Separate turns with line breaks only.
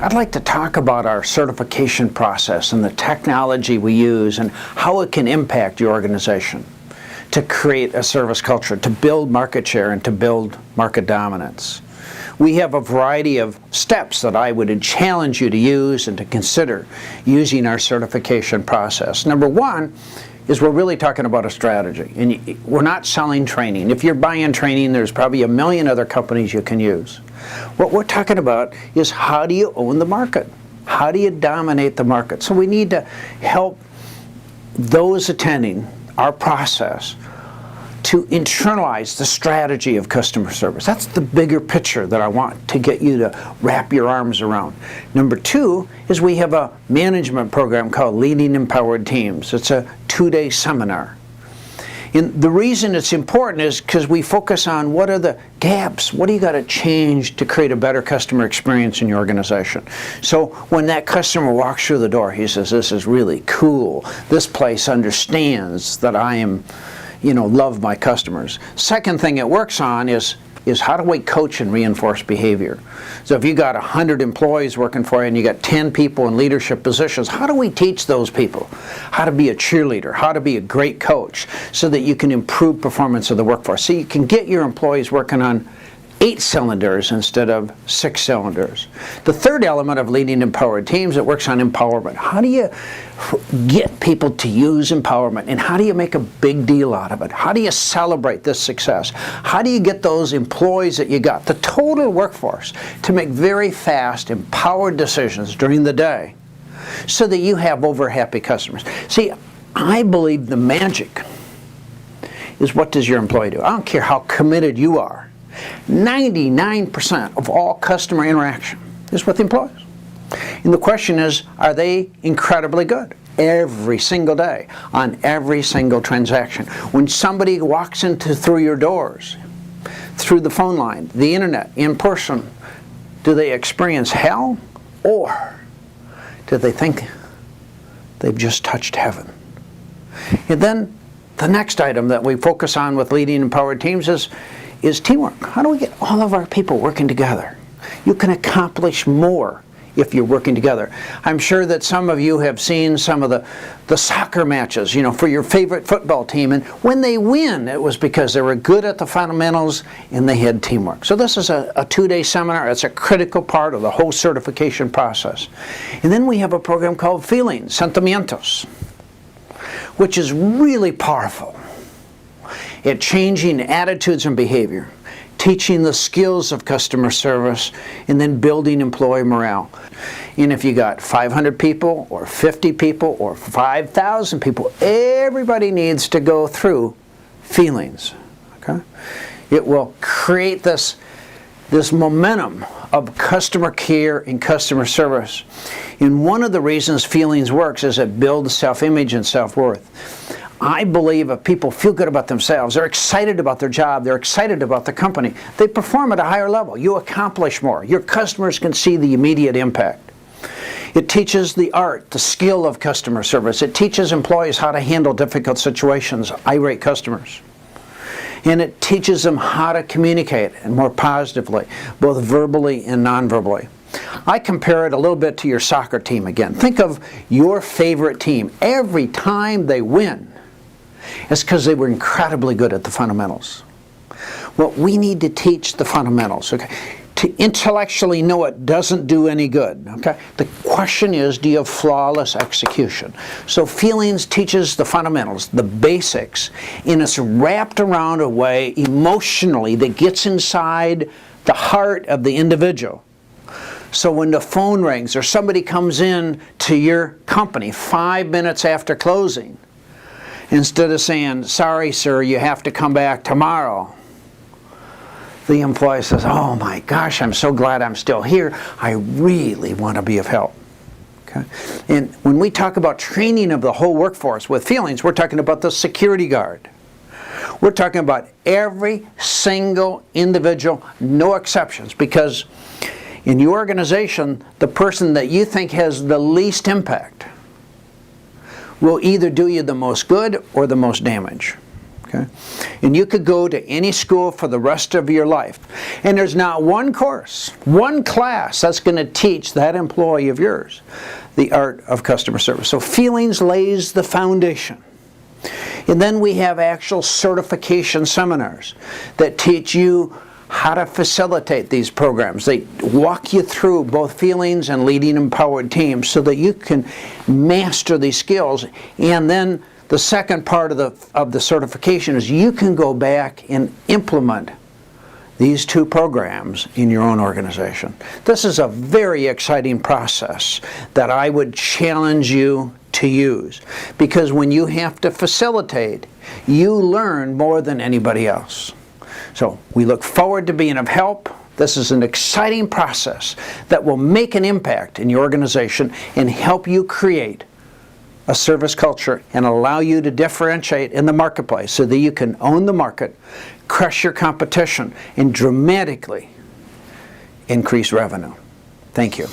I'd like to talk about our certification process and the technology we use and how it can impact your organization to create a service culture, to build market share, and to build market dominance. We have a variety of steps that I would challenge you to use and to consider using our certification process. Number one is we're really talking about a strategy, and we're not selling training. If you're buying training, there's probably a million other companies you can use. What we're talking about is how do you own the market? How do you dominate the market? So we need to help those attending our process to internalize the strategy of customer service. That's the bigger picture that I want to get you to wrap your arms around. Number two is we have a management program called Leading Empowered Teams. It's a 2-day seminar. And the reason it's important is because we focus on what are the gaps, what do you got to change to create a better customer experience in your organization. So when that customer walks through the door, he says, this is really cool. This place understands that I am, love my customers. Second thing it works on is how do we coach and reinforce behavior? So if you got 100 employees working for you and you got 10 people in leadership positions, how do we teach those people how to be a cheerleader, how to be a great coach, so that you can improve performance of the workforce, so you can get your employees working on 8 cylinders instead of 6 cylinders. The third element of Leading Empowered Teams, it works on empowerment. How do you get people to use empowerment, and how do you make a big deal out of it? How do you celebrate this success? How do you get those employees that you got, the total workforce, to make very fast, empowered decisions during the day so that you have over-happy customers? See, I believe the magic is, what does your employee do? I don't care how committed you are. 99% of all customer interaction is with employees. And the question is, are they incredibly good every single day on every single transaction? When somebody walks through your doors, through the phone line, the internet, in person, do they experience hell, or do they think they've just touched heaven? And then the next item that we focus on with Leading Empowered Teams is teamwork. How do we get all of our people working together? You can accomplish more if you're working together. I'm sure that some of you have seen some of the soccer matches, for your favorite football team, and when they win, it was because they were good at the fundamentals and they had teamwork. So this is a 2-day seminar. It's a critical part of the whole certification process. And then we have a program called Feelings, Sentimientos, which is really powerful at changing attitudes and behavior, teaching the skills of customer service, and then building employee morale. And if you got 500 people or 50 people or 5,000 people, everybody needs to go through Feelings. Okay? It will create this momentum of customer care and customer service. And one of the reasons Feelings works is it builds self-image and self-worth. I believe if people feel good about themselves, they're excited about their job, they're excited about the company, they perform at a higher level. You accomplish more. Your customers can see the immediate impact. It teaches the art, the skill of customer service. It teaches employees how to handle difficult situations, irate customers. And it teaches them how to communicate, and more positively, both verbally and non-verbally. I compare it a little bit to your soccer team again. Think of your favorite team. Every time they win, it's because they were incredibly good at the fundamentals. Well, we need to teach the fundamentals. Okay? To intellectually know it doesn't do any good. Okay? The question is, do you have flawless execution? So Feelings teaches the fundamentals, the basics, and it's wrapped around a way emotionally that gets inside the heart of the individual. So when the phone rings or somebody comes in to your company 5 minutes after closing, instead of saying, sorry sir, you have to come back tomorrow, the employee says, oh my gosh, I'm so glad I'm still here. I really want to be of help. Okay? And when we talk about training of the whole workforce with Feelings, we're talking about the security guard. We're talking about every single individual, no exceptions, because in your organization, the person that you think has the least impact will either do you the most good or the most damage. Okay? And you could go to any school for the rest of your life, and there's not one course, one class that's going to teach that employee of yours the art of customer service. So feelings lays the foundation. And then we have actual certification seminars that teach you how to facilitate these programs. They walk you through both feelings and leading empowered teams so that you can master these skills. And then the second part of the certification is you can go back and implement these two programs in your own organization. This is a very exciting process that I would challenge you to use, because when you have to facilitate, you learn more than anybody else. So we look forward to being of help. This is an exciting process that will make an impact in your organization and help you create a service culture and allow you to differentiate in the marketplace so that you can own the market, crush your competition, and dramatically increase revenue. Thank you.